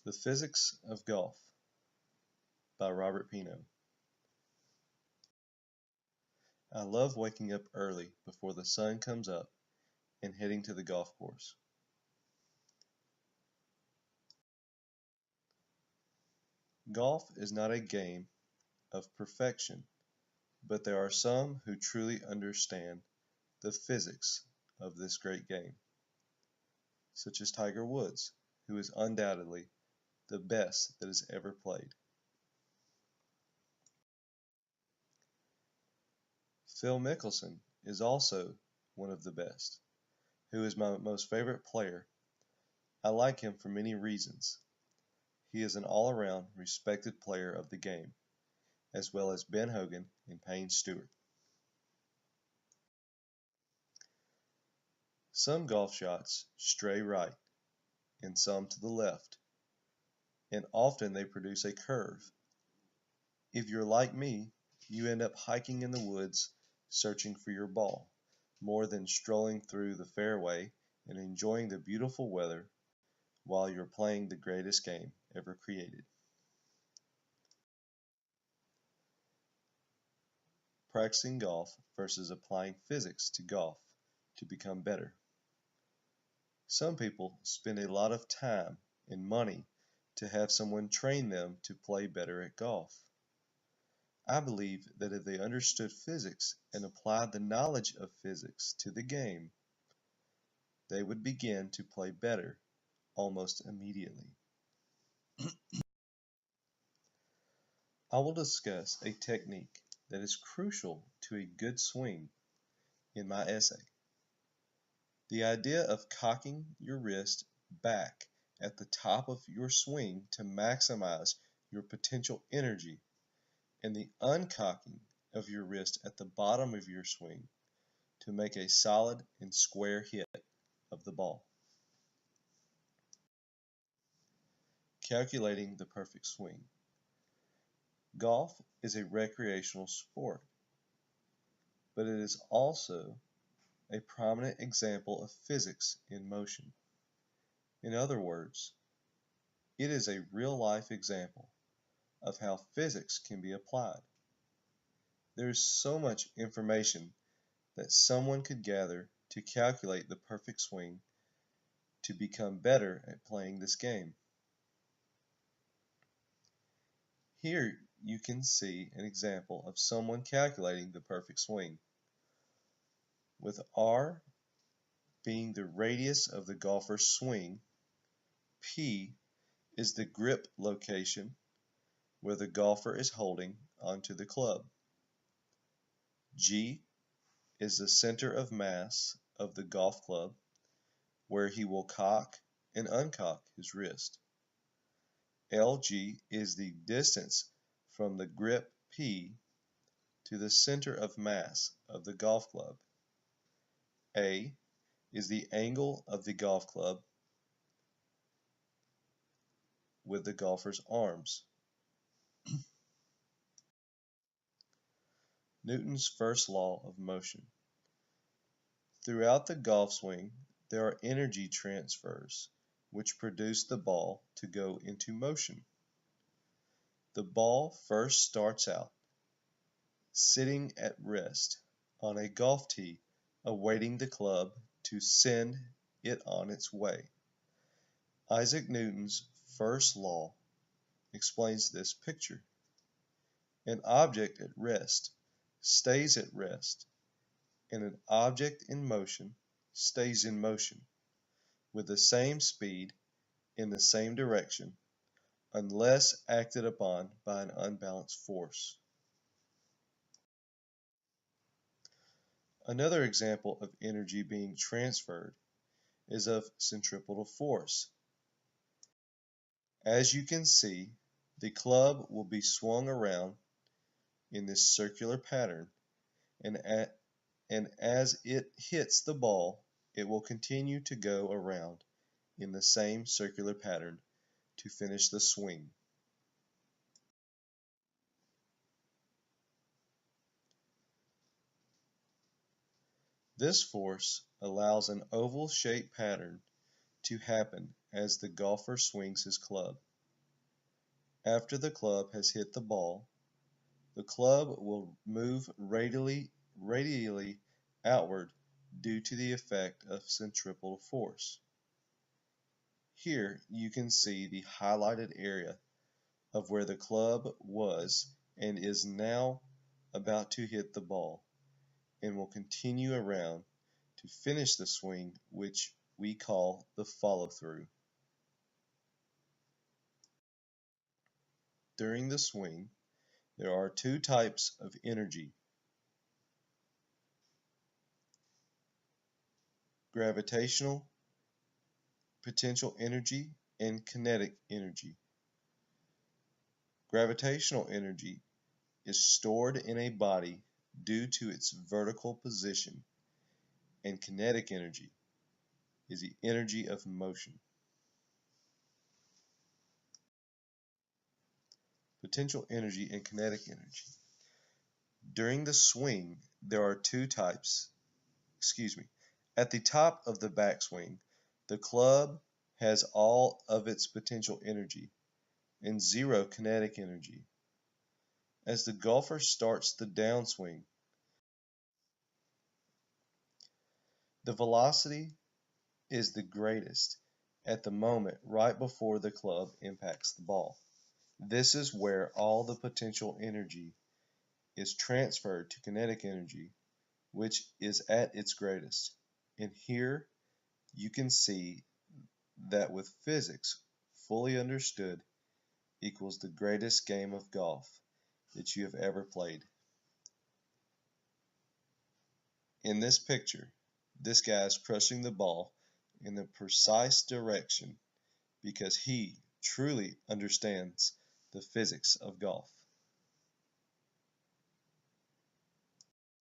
The Physics of Golf by Robert Pino. I love waking up early before the sun comes up and heading to the golf course. Golf is not a game of perfection, but there are some who truly understand the physics of this great game, such as Tiger Woods, who is undoubtedly the best that has ever played. Phil Mickelson is also one of the best, who is my most favorite player. I like him for many reasons. He is an all-around respected player of the game, as well as Ben Hogan and Payne Stewart. Some golf shots stray right and some to the left, and often they produce a curve. If you're like me, you end up hiking in the woods searching for your ball, more than strolling through the fairway and enjoying the beautiful weather while you're playing the greatest game ever created. Practicing golf versus applying physics to golf to become better. Some people spend a lot of time and money to have someone train them to play better at golf. I believe that if they understood physics and applied the knowledge of physics to the game, they would begin to play better almost immediately. I will discuss a technique that is crucial to a good swing in my essay. The idea of cocking your wrist back at the top of your swing to maximize your potential energy, and the uncocking of your wrist at the bottom of your swing to make a solid and square hit of the ball. Calculating the perfect swing. Golf is a recreational sport, but it is also a prominent example of physics in motion. In other words, it is a real-life example of how physics can be applied. There is so much information that someone could gather to calculate the perfect swing to become better at playing this game. Here you can see an example of someone calculating the perfect swing. With R being the radius of the golfer's swing, P is the grip location where the golfer is holding onto the club. G is the center of mass of the golf club where he will cock and uncock his wrist. LG is the distance from the grip P to the center of mass of the golf club. A is the angle of the golf club with the golfer's arms. Newton's first law of motion. Throughout the golf swing, there are energy transfers which produce the ball to go into motion. The ball first starts out sitting at rest on a golf tee, awaiting the club to send it on its way. Isaac Newton's first law explains this picture. An object at rest stays at rest, and an object in motion stays in motion with the same speed in the same direction unless acted upon by an unbalanced force. Another example of energy being transferred is of centripetal force. As you can see, the club will be swung around in this circular pattern, and as it hits the ball, it will continue to go around in the same circular pattern to finish the swing. This force allows an oval-shaped pattern to happen as the golfer swings his club. After the club has hit the ball, the club will move radially outward due to the effect of centripetal force. Here you can see the highlighted area of where the club was and is now about to hit the ball, and will continue around to finish the swing, which we call the follow-through. During the swing, there are two types of energy: gravitational potential energy and kinetic energy. Gravitational energy is stored in a body due to its vertical position, and kinetic energy is the energy of motion. Potential energy and kinetic energy. During the swing, there are two types. At the top of the backswing, the club has all of its potential energy and zero kinetic energy. As the golfer starts the downswing, the velocity is the greatest at the moment right before the club impacts the ball. This is where all the potential energy is transferred to kinetic energy, which is at its greatest. And here you can see that with physics fully understood equals the greatest game of golf that you have ever played. In this picture, this guy is pressing the ball in the precise direction because he truly understands the physics of golf.